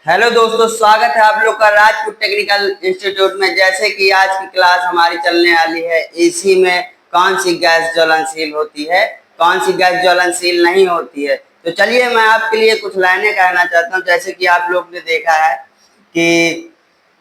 Hello दोस्तों, स्वागत है आप लोग का राजपूत टेक्निकल इंस्टीट्यूट में। जैसे कि आज की क्लास हमारी चलने वाली है एसी में कौन सी गैस ज्वलनशील होती है, कौन सी गैस ज्वलनशील नहीं होती है। तो चलिए मैं आपके लिए कुछ लाइनें कहना चाहता हूं। जैसे कि आप लोग ने देखा है कि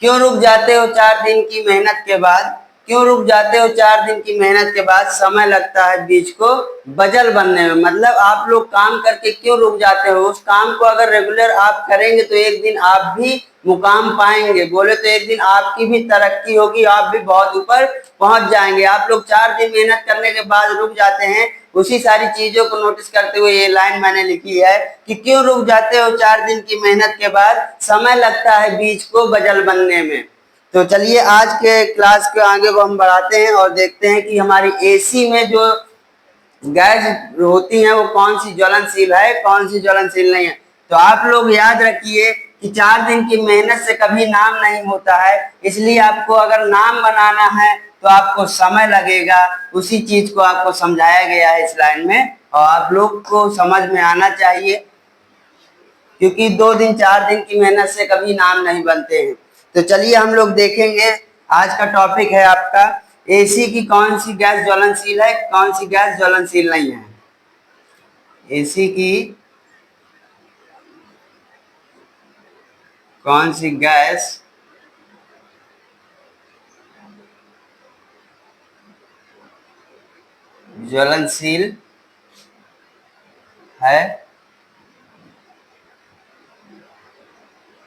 क्यों रुक जाते हो 4 दिन की मेहनत के बाद, क्यों रुक जाते हो 4 दिन की मेहनत के बाद, समय लगता है बीज को बजल बनने में। मतलब आप लोग काम करके क्यों रुक जाते हो, उस काम को अगर रेगुलर आप करेंगे तो एक दिन आप भी मुकाम पाएंगे। बोले तो एक दिन आपकी भी तरक्की होगी, आप भी बहुत ऊपर पहुंच जाएंगे। आप लोग 4 दिन मेहनत करने के बाद रुक जाते हैं, उसी सारी चीजों को नोटिस करते हुए ये लाइन मैंने लिखी है कि क्यों रुक जाते हो 4 दिन की मेहनत के बाद, समय लगता है बीज को बजल बनने में। तो चलिए आज के क्लास के आगे को हम बढ़ाते हैं और देखते हैं कि हमारी एसी में जो गैस होती है वो कौन सी ज्वलनशील है, कौन सी ज्वलनशील नहीं है। तो आप लोग याद रखिए कि 4 दिन की मेहनत से कभी नाम नहीं होता है, इसलिए आपको अगर नाम बनाना है तो आपको समय लगेगा। उसी चीज को आपको समझाया गया है इस लाइन में और आप लोग को समझ में आना चाहिए, क्योंकि 2 दिन 4 दिन की मेहनत से कभी नाम नहीं बनते हैं। तो चलिए हम लोग देखेंगे, आज का टॉपिक है आपका एसी की कौन सी गैस ज्वलनशील है, कौन सी गैस ज्वलनशील नहीं है। एसी की कौन सी गैस ज्वलनशील है,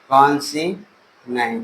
कौन सी नहीं।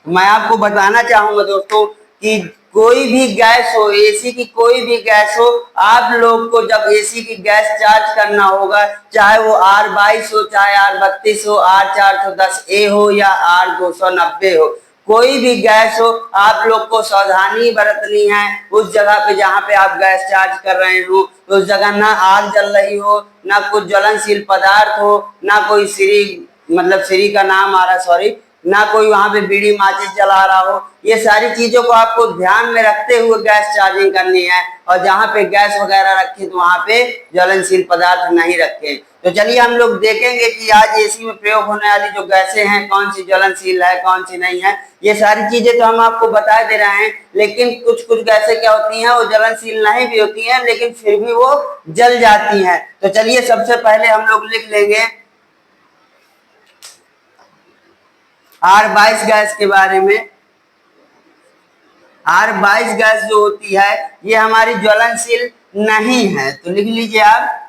तो मैं आपको बताना चाहूंगा दोस्तों कि कोई भी गैस हो, एसी की कोई भी गैस हो, आप लोग को जब एसी की गैस चार्ज करना होगा, चाहे वो R22 हो, चाहे R32 हो, R410A हो या R290 हो, कोई भी गैस हो, आप लोग को सावधानी बरतनी है। उस जगह पे जहाँ पे आप गैस चार्ज कर रहे हो उस जगह ना आग जल रही हो, ना कुछ ज्वलनशील पदार्थ हो, ना कोई सीरी का नाम आ रहा, सॉरी, ना कोई वहां पे बीड़ी माचिस जला रहा हो। ये सारी चीजों को आपको ध्यान में रखते हुए गैस चार्जिंग करनी है और जहाँ पे गैस वगैरह रखे तो वहां पे ज्वलनशील पदार्थ नहीं रखे। तो चलिए हम लोग देखेंगे कि आज एसी में प्रयोग होने वाली जो गैसें हैं कौन सी ज्वलनशील है, कौन सी नहीं है। ये सारी चीजें तो हम आपको बता दे रहे हैं, लेकिन कुछ कुछ गैसें क्या होती हैं, वो ज्वलनशील नहीं भी होती हैं लेकिन फिर भी वो जल जाती हैं। तो चलिए सबसे पहले हम लोग लिख लेंगे R22 गैस के बारे में। R22 गैस जो होती है ये हमारी ज्वलनशील नहीं है, तो लिख लीजिए आप।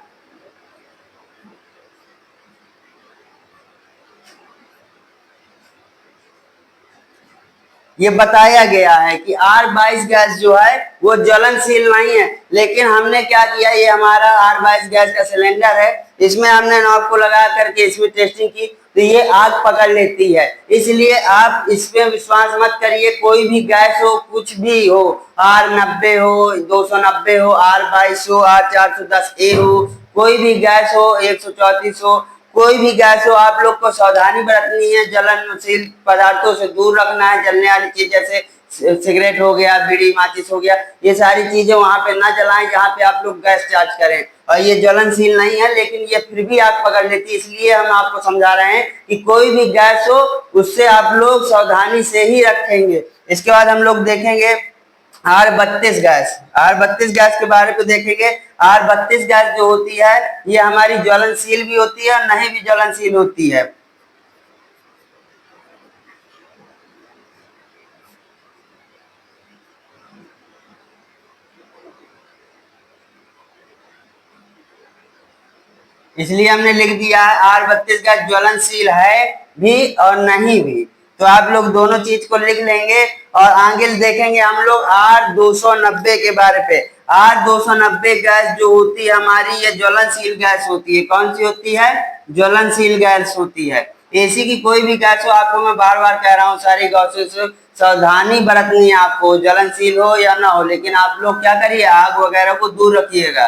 ये बताया गया है कि R22 गैस जो है वो ज्वलनशील नहीं है, लेकिन हमने क्या किया, ये हमारा R22 गैस का सिलेंडर है, इसमें हमने नॉब को लगा करके इसमें टेस्टिंग की तो ये आग पकड़ लेती है। इसलिए आप इस पे विश्वास मत करिए, कोई भी गैस हो, कुछ भी हो, R90 हो, 290 हो, R22 हो, R410A हो, कोई भी गैस हो, 134 हो, कोई भी गैस हो, आप लोग को सावधानी बरतनी है। ज्वलनशील पदार्थों से दूर रखना है। जलने वाली चीज जैसे सिगरेट हो गया, बीड़ी माचिस हो गया, ये सारी चीजें वहां पे ना जलाएं जहां पे आप लोग गैस चार्ज करें। और ये ज्वलनशील नहीं है लेकिन ये फिर भी आग पकड़ लेती है, इसलिए हम आपको समझा रहे हैं कि कोई भी गैस हो उससे आप लोग सावधानी से ही रखेंगे। इसके बाद हम लोग देखेंगे R32 गैस। R32 गैस के बारे में देखेंगे। R32 गैस जो होती है ये हमारी ज्वलनशील भी होती है और नहीं भी ज्वलनशील होती है। इसलिए हमने लिख दिया है R32 गैस ज्वलनशील है भी और नहीं भी। तो आप लोग दोनों चीज को लिख लेंगे और आगे देखेंगे हम लोग R290 के बारे पे। R290 गैस जो होती है हमारी, ये ज्वलनशील गैस होती है। कौन सी होती है? ज्वलनशील गैस होती है। एसी की कोई भी गैस हो, आपको मैं बार बार कह रहा हूँ, सारी गैसों से सावधानी बरतनी है आपको, ज्वलनशील हो या ना हो, लेकिन आप लोग क्या करिए, आग वगैरह को दूर रखिएगा।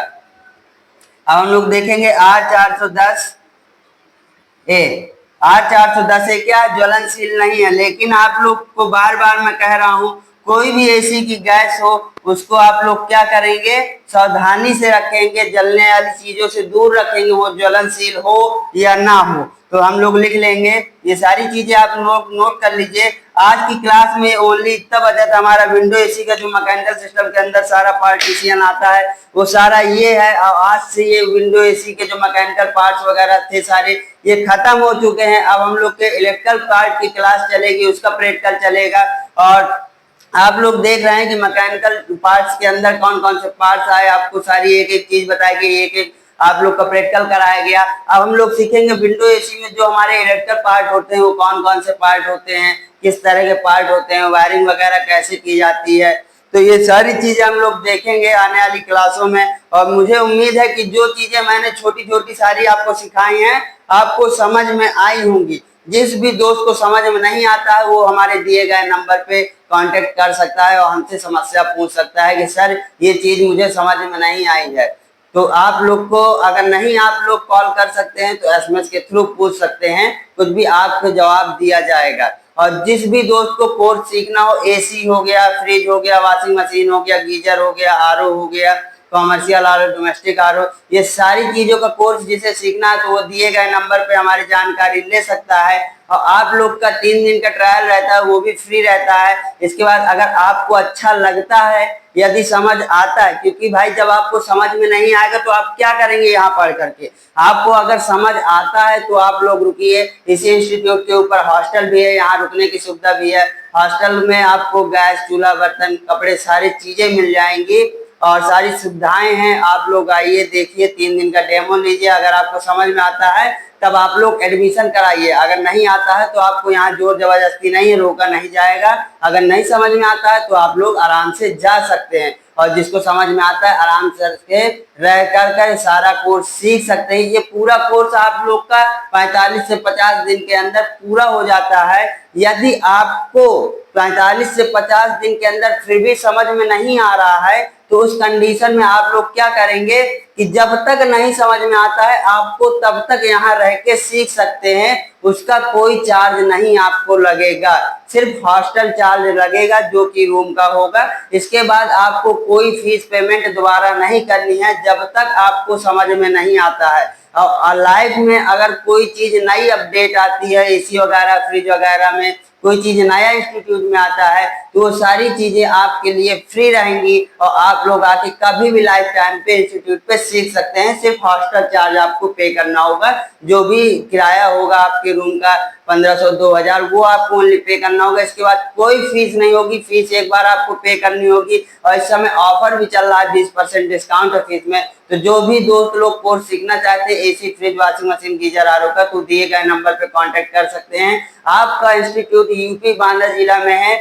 अब हम लोग देखेंगे R410A। R410A क्या ज्वलनशील नहीं है, लेकिन आप लोग को बार बार मैं कह रहा हूं, कोई भी एसी की गैस हो उसको आप लोग क्या करेंगे, सावधानी से रखेंगे, जलने वाली चीजों से दूर रखेंगे, वो ज्वलनशील हो या ना हो। तो हम लोग लिख लेंगे। ये सारी चीजें आप लोग नोट कर लीजिए। आज की क्लास में ओनली इतना बचा था, हमारा विंडो एसी का जो मैकेनिकल सिस्टम के अंदर सारा पार्टीशियन आता है वो सारा ये है। और आज से ये विंडो एसी के जो मैकेनिकल पार्ट्स वगैरह थे सारे ये खत्म हो चुके हैं। अब हम लोग के इलेक्ट्रिकल पार्ट की क्लास चलेगी, उसका प्रैक्टिकल चलेगा। और आप लोग देख रहे हैं कि मैकेनिकल पार्ट्स के अंदर कौन कौन से पार्ट्स आए, आपको सारी एक एक चीज बताई गई, एक एक आप लोग का प्रैक्टिकल कराया गया। अब हम लोग सीखेंगे विंडो एसी में जो हमारे इलेक्ट्रिकल पार्ट होते हैं वो कौन कौन से पार्ट होते हैं, किस तरह के पार्ट होते हैं, वायरिंग वगैरह कैसे की जाती है। तो ये सारी चीजें हम लोग देखेंगे आने वाली क्लासों में। और मुझे उम्मीद है कि जो चीजें मैंने छोटी छोटी सारी आपको सिखाई हैं आपको समझ में आई होंगी। जिस भी दोस्त को समझ में नहीं आता है वो हमारे दिए गए नंबर पे कांटेक्ट कर सकता है और हमसे समस्या पूछ सकता है कि सर ये चीज मुझे समझ में नहीं आई है। तो आप लोग को अगर नहीं आप लोग कॉल कर सकते हैं तो एसएमएस के थ्रू पूछ सकते हैं, कुछ भी आपको जवाब दिया जाएगा। और जिस भी दोस्त को कोर्स सीखना हो, एसी हो गया, फ्रिज हो गया, वॉशिंग मशीन हो गया, गीजर हो गया, आरओ हो गया, कॉमर्शियल आरओ, डोमेस्टिक आरओ, ये सारी चीजों का कोर्स जिसे सीखना है तो वो दिए गए नंबर पे हमारी जानकारी ले सकता है। और आप लोग का 3 दिन का ट्रायल रहता है, वो भी फ्री रहता है। इसके बाद अगर आपको अच्छा लगता है, यदि समझ आता है, क्योंकि भाई जब आपको समझ में नहीं आएगा तो आप क्या करेंगे यहाँ पढ़ करके। आपको अगर समझ आता है तो आप लोग रुकिए। इसी इंस्टीट्यूट के ऊपर हॉस्टल भी है, यहाँ रुकने की सुविधा भी है। हॉस्टल में आपको गैस, चूल्हा, बर्तन, कपड़े सारी चीजें मिल जाएंगी और सारी सुविधाएं हैं। आप लोग आइए, देखिए, 3 दिन का डेमो लीजिए। अगर आपको समझ में आता है तब आप लोग एडमिशन कराइए। अगर नहीं आता है तो आपको यहाँ जोर जबरदस्ती नहीं है, रोका नहीं जाएगा। अगर नहीं समझ में आता है तो आप लोग आराम से जा सकते हैं। और जिसको समझ में आता है आराम से रह कर सारा कोर्स सीख सकते हैं। ये पूरा कोर्स आप लोग का 45 से 50 दिन के अंदर पूरा हो जाता है। यदि आपको 45 से 50 दिन के अंदर फिर भी समझ में नहीं आ रहा है तो उस कंडीशन में आप लोग क्या करेंगे कि जब तक नहीं समझ में आता है आपको तब तक यहाँ रह के सीख सकते हैं। उसका कोई चार्ज नहीं आपको लगेगा, सिर्फ हॉस्टल चार्ज लगेगा जो कि रूम का होगा। इसके बाद आपको कोई फीस पेमेंट दोबारा नहीं करनी है जब तक आपको समझ में नहीं आता है। और लाइफ में अगर कोई चीज नई अपडेट आती है, एसी वगैरह, फ्रिज वगैरह में कोई चीज नया इंस्टीट्यूट में आता है तो वो सारी चीजें आपके लिए फ्री रहेंगी और आप लोग आके कभी भी लाइफ टाइम पे इंस्टीट्यूट पे सीख सकते हैं। सिर्फ हॉस्टल चार्ज आपको पे करना होगा, जो भी किराया होगा आपके रूम का 1500 2000 वो आपको ओनली पे करना होगा। इसके बाद कोई फीस नहीं होगी, फीस एक बार आपको पे करनी होगी। और इस समय ऑफर भी चल रहा है 20% डिस्काउंट है फीस में। तो जो भी दोस्त लोग कोर्स सीखना चाहते हैं AC, fridge, washing machine, geyser, RO का, तो दिए गए नंबर पे कांटेक्ट कर सकते हैं। आपका इंस्टीट्यूट यूपी बांदा जिला में है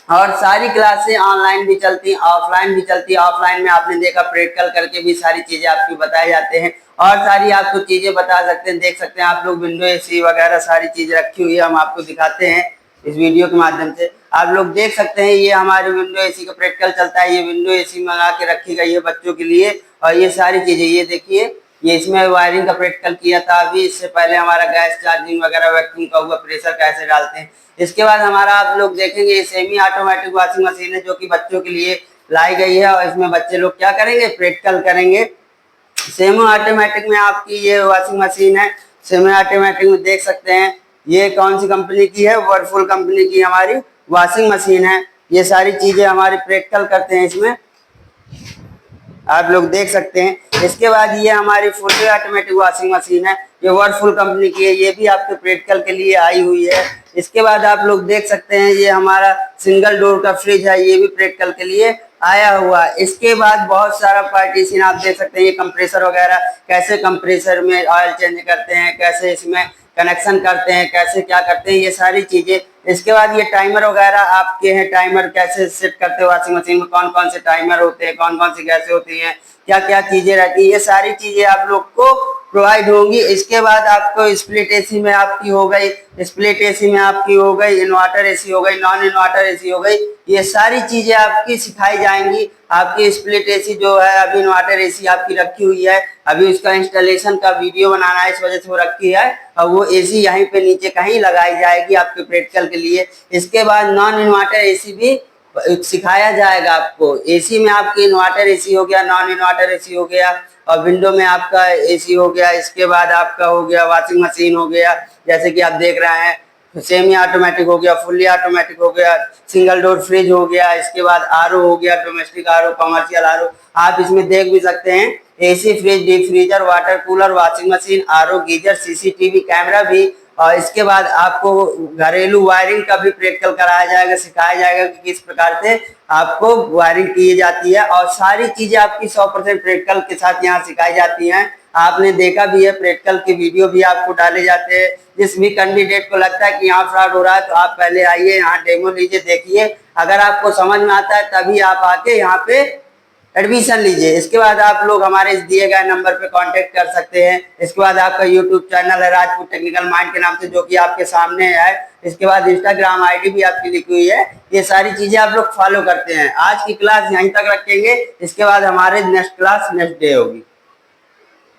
और सारी क्लासें ऑनलाइन भी चलती हैं, ऑफलाइन भी चलती है। ऑफलाइन में आपने देखा प्रैक्टिकल करके भी सारी चीजें आपको बताए जाते हैं और सारी आपको चीजें बता सकते हैं, देख सकते हैं आप लोग। विंडो एसी वगैरह सारी चीज रखी हुई है, हम आपको दिखाते हैं इस वीडियो के माध्यम से। आप लोग देख सकते हैं ये हमारे विंडो एसी का प्रैक्टिकल चलता है। ये विंडो एसी मंगा के रखी गई है बच्चों के लिए और ये सारी चीजें ये देखिए, ये इसमें वायरिंग का प्रैक्टिकल किया था अभी। इससे पहले हमारा गैस चार्जिंग वगैरह, वैक्यूम का हुआ, प्रेशर कैसे डालते हैं। इसके बाद हमारा आप लोग देखेंगे ये सेमी ऑटोमेटिक वॉशिंग मशीन है जो कि बच्चों के लिए लाई गई है और इसमें बच्चे लोग क्या करेंगे, प्रैक्टिकल करेंगे। सेमी ऑटोमेटिक में आपकी ये वॉशिंग मशीन है। सेमी ऑटोमेटिक में देख सकते हैं ये कौन सी कंपनी की है, वर्लपूल कंपनी की हमारी वॉशिंग मशीन है। ये सारी चीजें हमारी प्रैक्टिकल करते हैं इसमें, आप लोग देख सकते हैं। इसके बाद ये हमारी फुली ऑटोमेटिक वॉशिंग मशीन है, ये वर्लपूल कंपनी की है, ये भी आपके प्रैक्टिकल के लिए आई हुई है। इसके बाद आप लोग देख सकते हैं ये हमारा सिंगल डोर का फ्रिज है, ये भी प्रैक्टिकल के लिए आया हुआ है। इसके बाद बहुत सारा पार्टीशन आप देख सकते हैं, ये कंप्रेसर वगैरह, कैसे कंप्रेसर में ऑयल चेंज करते हैं, कैसे इसमें कनेक्शन करते हैं, कैसे क्या करते हैं, ये सारी चीजें। इसके बाद ये टाइमर वगैरह आपके हैं, टाइमर कैसे सेट करते हैं वॉशिंग मशीन में, कौन कौन से टाइमर होते हैं, कौन कौन सी गैसें होती हैं, क्या क्या चीजें रहती है, ये सारी चीजें आप लोग को प्रोवाइड होंगी। इसके बाद आपको स्प्लिट एसी में आपकी हो गई, स्प्लिट एसी में आपकी हो गई, इन्वर्टर एसी हो गई, नॉन इन्वर्टर एसी हो गई, ये सारी चीजें आपकी सिखाई जाएंगी। आपकी स्प्लिट एसी जो है, अभी इन्वर्टर एसी आपकी रखी हुई है, अभी उसका इंस्टॉलेशन का वीडियो बनाना है, इस वजह से वो रखी है और वो एसी यहीं पे नीचे कहीं लगाई जाएगी आपके प्रैक्टिकल के लिए। इसके बाद नॉन इन्वर्टर एसी भी सिखाया जाएगा आपको। एसी में आपकी इन्वर्टर एसी हो गया, नॉन इन्वर्टर एसी हो गया, और विंडो में आपका एसी हो गया, इसके बाद आपका हो गया वॉशिंग मशीन हो गया, जैसे कि आप देख रहे हैं सेमी ऑटोमेटिक हो गया, फुल्ली ऑटोमेटिक हो गया, सिंगल डोर फ्रिज हो गया, इसके बाद आरओ हो गया, डोमेस्टिक आरओ, कमर्शियल आरओ। आप इसमें देख भी सकते हैं AC, fridge, deep freezer, water cooler, washing machine, RO, geyser, CCTV camera भी। और इसके बाद आपको घरेलू वायरिंग का भी प्रैक्टिकल कराया जाएगा, सिखाया जाएगा कि किस प्रकार से आपको वायरिंग की जाती है, और सारी चीजें आपकी 100% प्रैक्टिकल के साथ यहाँ सिखाई जाती हैं। आपने देखा भी है, प्रैक्टिकल के वीडियो भी आपको डाले जाते हैं। जिस भी कैंडिडेट को लगता है कि यहाँ फ्रॉड हो रहा है तो आप पहले आइए, यहाँ डेमो लीजिए, देखिए। अगर आपको समझ में आता है तभी आप आके यहाँ पे एडमिशन लीजिए। इसके बाद आप लोग हमारे इस दिए गए नंबर पे कांटेक्ट कर सकते हैं। इसके बाद आपका यूट्यूब चैनल है राजपूत टेक्निकल माइंड के नाम से, जो कि आपके सामने है। इसके बाद इंस्टाग्राम आईडी भी आपकी लिखी हुई है। ये सारी चीजें आप लोग फॉलो करते हैं। आज की क्लास यहीं तक रखेंगे, इसके बाद हमारे नेक्स्ट क्लास नेक्स्ट डे होगी।